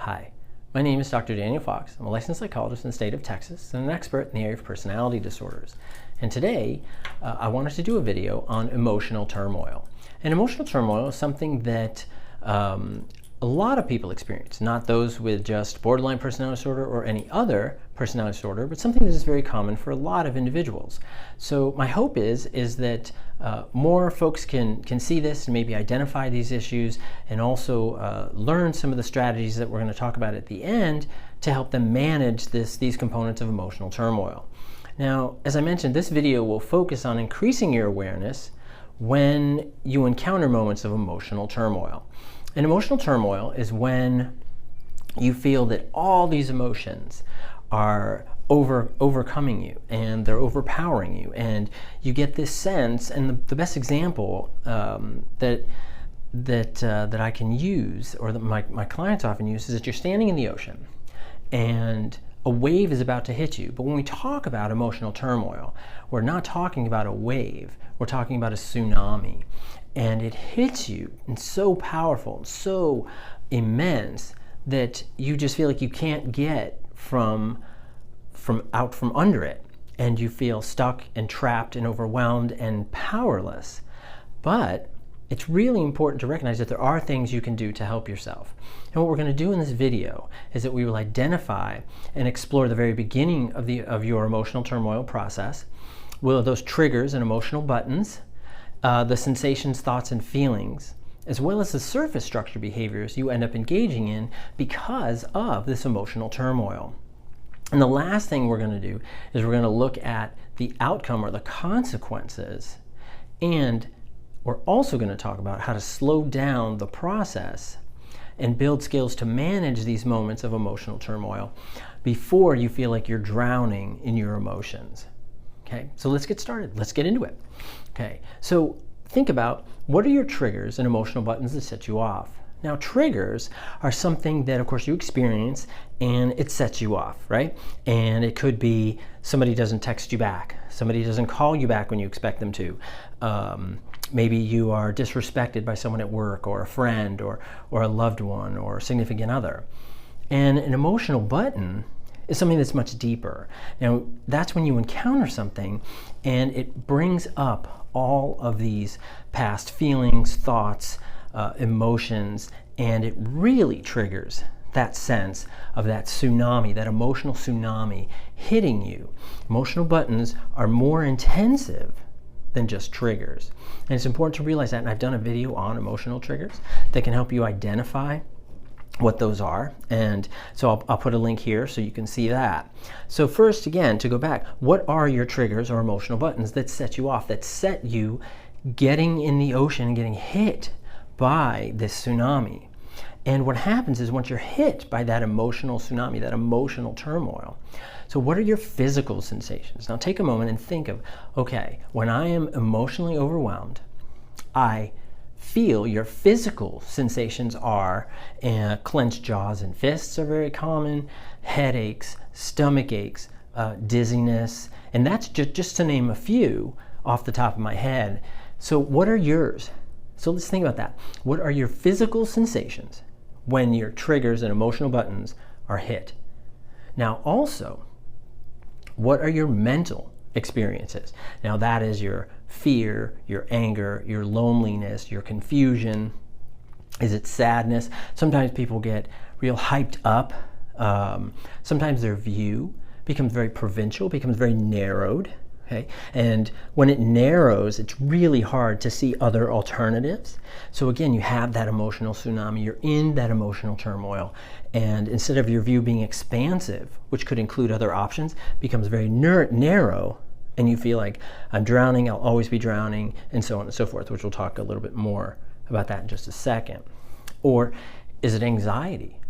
Hi, my name is Dr. Daniel Fox. I'm a licensed psychologist in the state of Texas and an expert in the area of personality disorders. And today, I wanted to do a video on emotional turmoil. And emotional turmoil is something that a lot of people experience, not those with just borderline personality disorder or any other personality disorder, but something that is very common for a lot of individuals. So my hope is that more folks can see this and maybe identify these issues and also learn some of the strategies that we're going to talk about at the end to help them manage these components of emotional turmoil. Now, as I mentioned, this video will focus on increasing your awareness when you encounter moments of emotional turmoil. And emotional turmoil is when you feel that all these emotions are overcoming you and they're overpowering you, and you get this sense. And the best example that I can use, or that my clients often use, is that you're standing in the ocean and a wave is about to hit you. But when we talk about emotional turmoil, we're not talking about a wave, we're talking about a tsunami. And it hits you and so powerful and so immense that you just feel like you can't get from under it, and you feel stuck and trapped and overwhelmed and powerless. But it's really important to recognize that there are things you can do to help yourself. And what we're going to do in this video is that we will identify and explore the very beginning of your emotional turmoil process. Those triggers and emotional buttons, the sensations, thoughts, and feelings, as well as the surface structure behaviors you end up engaging in because of this emotional turmoil. And the last thing we're going to do is we're going to look at the outcome or the consequences, and we're also going to talk about how to slow down the process and build skills to manage these moments of emotional turmoil before you feel like you're drowning in your emotions. Okay, so let's get started. Let's get into it. Okay, so think about, what are your triggers and emotional buttons that set you off? Now, triggers are something that, of course, you experience and it sets you off, right? And it could be somebody doesn't text you back, somebody doesn't call you back when you expect them to. Maybe you are disrespected by someone at work, or a friend, or a loved one, or a significant other. And an emotional button is something that's much deeper. Now, that's when you encounter something and it brings up all of these past feelings, thoughts, emotions, and it really triggers that sense of that tsunami, that emotional tsunami hitting you. Emotional buttons are more intensive than just triggers. And it's important to realize that, and I've done a video on emotional triggers that can help you identify what those are, and so I'll put a link here so you can see that. So first, again, to go back, what are your triggers or emotional buttons that set you off, that set you getting in the ocean and getting hit by this tsunami? And what happens is, once you're hit by that emotional tsunami, that emotional turmoil, so what are your physical sensations? Now take a moment and think of, okay, when I am emotionally overwhelmed, I feel your physical sensations are clenched jaws and fists are very common, headaches, stomach aches, dizziness, and that's just to name a few off the top of my head. So what are yours? So let's think about that. What are your physical sensations when your triggers and emotional buttons are hit? Now also, what are your mental experiences? Now that is your fear, your anger, your loneliness, your confusion. Is it sadness? Sometimes people get real hyped up. Sometimes their view becomes very provincial, becomes very narrowed. Okay? And when it narrows, it's really hard to see other alternatives. So again, you have that emotional tsunami, you're in that emotional turmoil, and instead of your view being expansive, which could include other options, becomes very narrow, and you feel like, I'm drowning, I'll always be drowning, and so on and so forth, which we'll talk a little bit more about that in just a second. Or is it anxiety?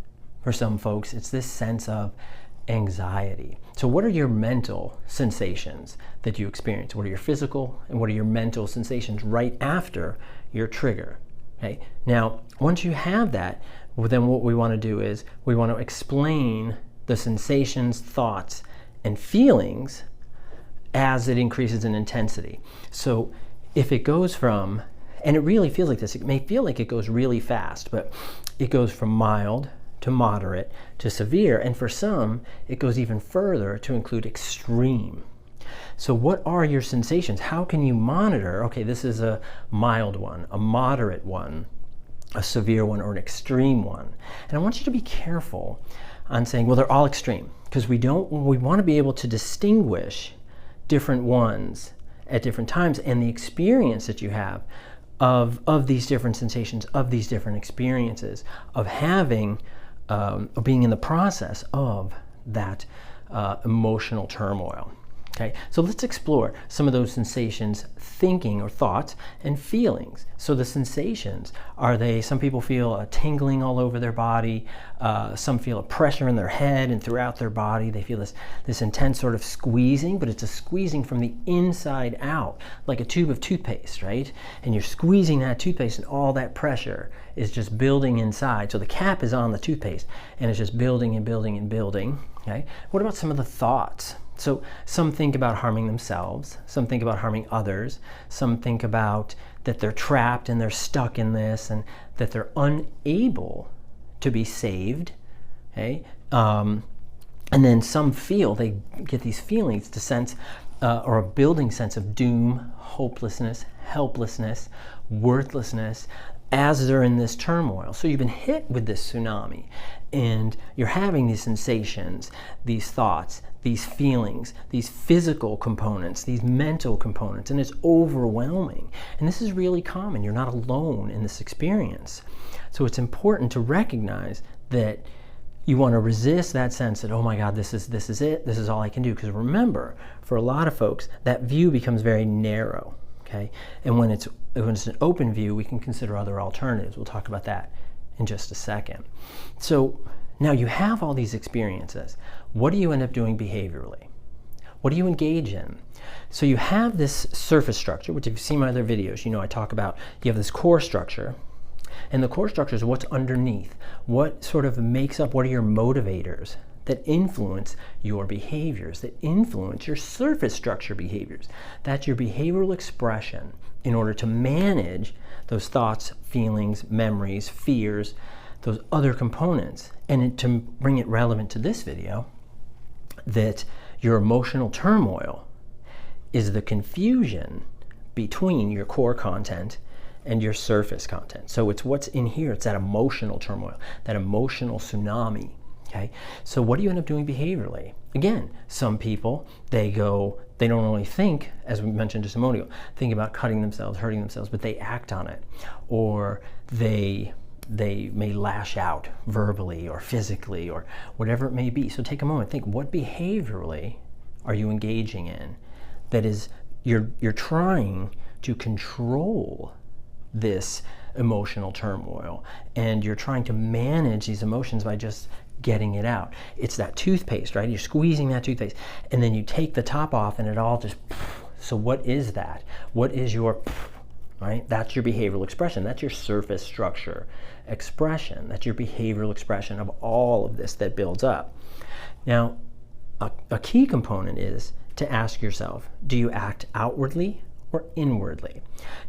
For some folks, it's this sense of anxiety. So what are your mental sensations that you experience? What are your physical and what are your mental sensations right after your trigger? Okay. Now, once you have that, well, then what we want to do is we want to explain the sensations, thoughts, and feelings as it increases in intensity. So if it goes from, and it really feels like this, it may feel like it goes really fast, but it goes from mild to moderate to severe, and for some, it goes even further to include extreme. So what are your sensations? How can you monitor, okay, this is a mild one, a moderate one, a severe one, or an extreme one? And I want you to be careful on saying, well, they're all extreme, because we want to be able to distinguish different ones at different times, and the experience that you have of these different sensations, of these different experiences, of having, of being in the process of that emotional turmoil. Okay, so let's explore some of those sensations, thinking or thoughts, and feelings. So the sensations, some people feel a tingling all over their body, some feel a pressure in their head and throughout their body. They feel this intense sort of squeezing, but it's a squeezing from the inside out, like a tube of toothpaste, right? And you're squeezing that toothpaste and all that pressure is just building inside. So the cap is on the toothpaste and it's just building and building and building, okay? What about some of the thoughts? So some think about harming themselves, some think about harming others, some think about that they're trapped and they're stuck in this and that they're unable to be saved, okay? And then some they get these feelings, the sense or a building sense of doom, hopelessness, helplessness, worthlessness as they're in this turmoil. So you've been hit with this tsunami and you're having these sensations, these thoughts, these feelings, these physical components, these mental components, and it's overwhelming. And this is really common. You're not alone in this experience. So it's important to recognize that you want to resist that sense that, oh my God, this is it, this is all I can do. Because remember, for a lot of folks, that view becomes very narrow, okay? And when it's an open view, we can consider other alternatives. We'll talk about that in just a second. So now you have all these experiences. What do you end up doing behaviorally? What do you engage in? So you have this surface structure, which if you've seen my other videos, you know I talk about, you have this core structure, and the core structure is what's underneath. What sort of makes up, what are your motivators that influence your behaviors, that influence your surface structure behaviors? That's your behavioral expression in order to manage those thoughts, feelings, memories, fears, those other components. And to bring it relevant to this video, that your emotional turmoil is the confusion between your core content and your surface content. So it's what's in here, it's that emotional turmoil, that emotional tsunami, okay? So what do you end up doing behaviorally? Again, some people, they don't only think, as we mentioned just a moment ago, think about cutting themselves, hurting themselves, but they act on it. Or they may lash out verbally or physically or whatever it may be. So take a moment, think, what behaviorally are you engaging in that is, you're trying to control this emotional turmoil, and you're trying to manage these emotions by just getting it out. It's that toothpaste, right? You're squeezing that toothpaste, and then you take the top off and it all just, so what is that? What is your, right? That's your behavioral expression. That's your surface structure expression. That's your behavioral expression of all of this that builds up. Now, a key component is to ask yourself, do you act outwardly or inwardly?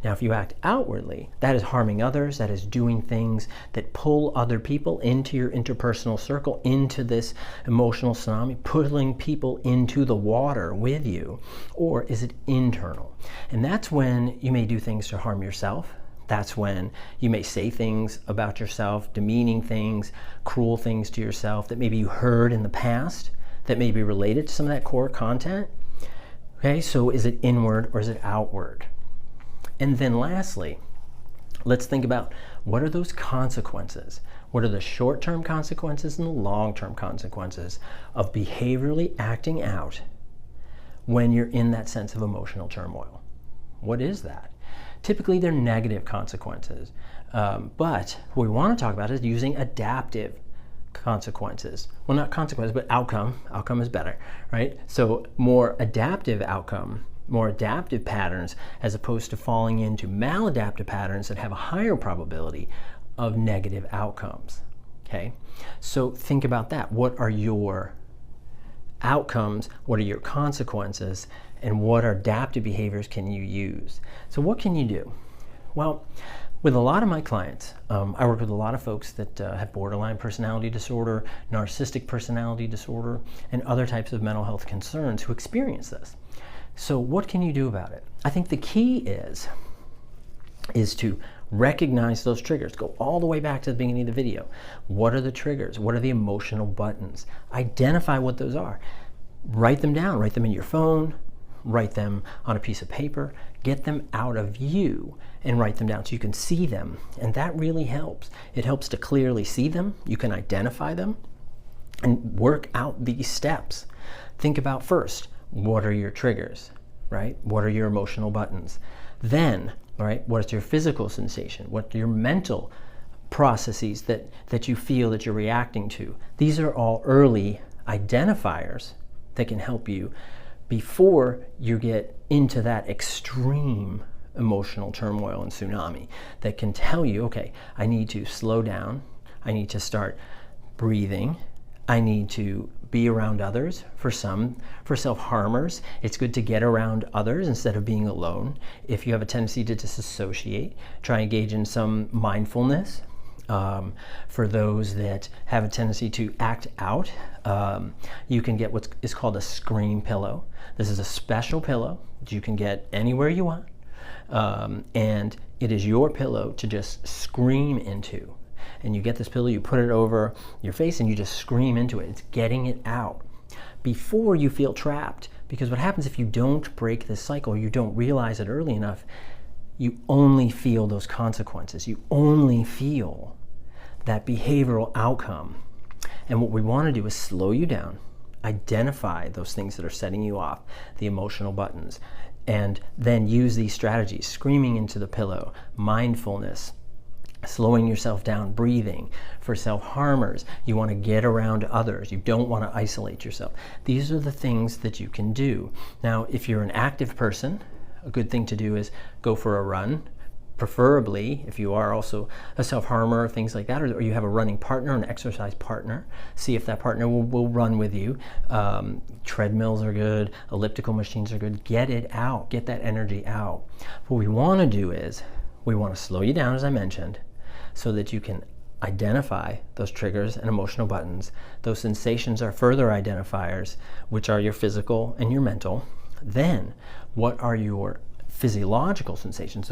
Now, if you act outwardly, that is harming others, that is doing things that pull other people into your interpersonal circle, into this emotional tsunami, pulling people into the water with you. Or is it internal? And that's when you may do things to harm yourself. That's when you may say things about yourself, demeaning things, cruel things to yourself that maybe you heard in the past that may be related to some of that core content. Okay, so is it inward or is it outward? And then lastly, let's think about, what are those consequences? What are the short-term consequences and the long-term consequences of behaviorally acting out when you're in that sense of emotional turmoil? What is that? Typically, they're negative consequences. But what we want to talk about is using adaptive consequences. Well, not consequences, but outcome. Outcome is better, right? So more adaptive outcome, more adaptive patterns, as opposed to falling into maladaptive patterns that have a higher probability of negative outcomes, okay? So think about that. What are your outcomes? What are your consequences? And what adaptive behaviors can you use? So what can you do? Well, With a lot of my clients, I work with a lot of folks that have borderline personality disorder, narcissistic personality disorder, and other types of mental health concerns who experience this. So what can you do about it? I think the key is to recognize those triggers. Go all the way back to the beginning of the video. What are the triggers? What are the emotional buttons? Identify what those are. Write them down. Write them in your phone. Write them on a piece of paper. Get them out of you and write them down so you can see them. And that really helps. It helps to clearly see them. You can identify them and work out these steps. Think about first, what are your triggers, right? What are your emotional buttons? Then, right, what's your physical sensation? What are your mental processes that you feel that you're reacting to? These are all early identifiers that can help you before you get into that extreme emotional turmoil and tsunami that can tell you, okay, I need to slow down, I need to start breathing, I need to be around others. For self-harmers, it's good to get around others instead of being alone. If you have a tendency to disassociate, try and engage in some mindfulness. For those that have a tendency to act out, you can get what is called a scream pillow. This is a special pillow that you can get anywhere you want, and it is your pillow to just scream into. And you get this pillow, you put it over your face, and you just scream into it. It's getting it out before you feel trapped. Because what happens if you don't break this cycle, you don't realize it early enough, you only feel those consequences. You only feel that behavioral outcome. And what we want to do is slow you down, identify those things that are setting you off, the emotional buttons, and then use these strategies, screaming into the pillow, mindfulness, slowing yourself down, breathing. For self-harmers, you want to get around others. You don't want to isolate yourself. These are the things that you can do. Now, if you're an active person, a good thing to do is go for a run. Preferably, if you are also a self-harmer, things like that, or you have a running partner, an exercise partner, see if that partner will run with you. Treadmills are good, elliptical machines are good. Get it out, get that energy out. What we want to do is, we want to slow you down, as I mentioned, so that you can identify those triggers and emotional buttons. Those sensations are further identifiers, which are your physical and your mental. Then, what are your physiological sensations?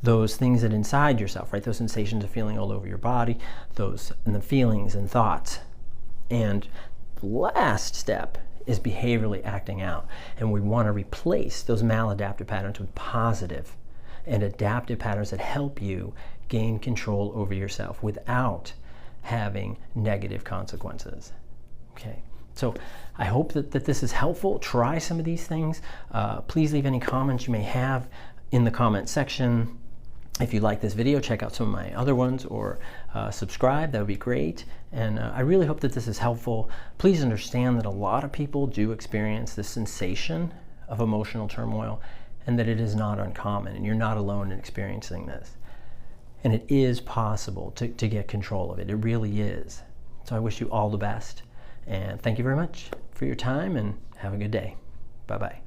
Those things that inside yourself, right? Those sensations of feeling all over your body, those and the feelings and thoughts. And the last step is behaviorally acting out. And we want to replace those maladaptive patterns with positive and adaptive patterns that help you gain control over yourself without having negative consequences. Okay, so I hope that this is helpful. Try some of these things. Please leave any comments you may have in the comment section. If you like this video, check out some of my other ones, or subscribe. That would be great. And I really hope that this is helpful. Please understand that a lot of people do experience this sensation of emotional turmoil, and that it is not uncommon, and you're not alone in experiencing this. And it is possible to get control of it. It really is. So I wish you all the best. And thank you very much for your time, and have a good day. Bye-bye.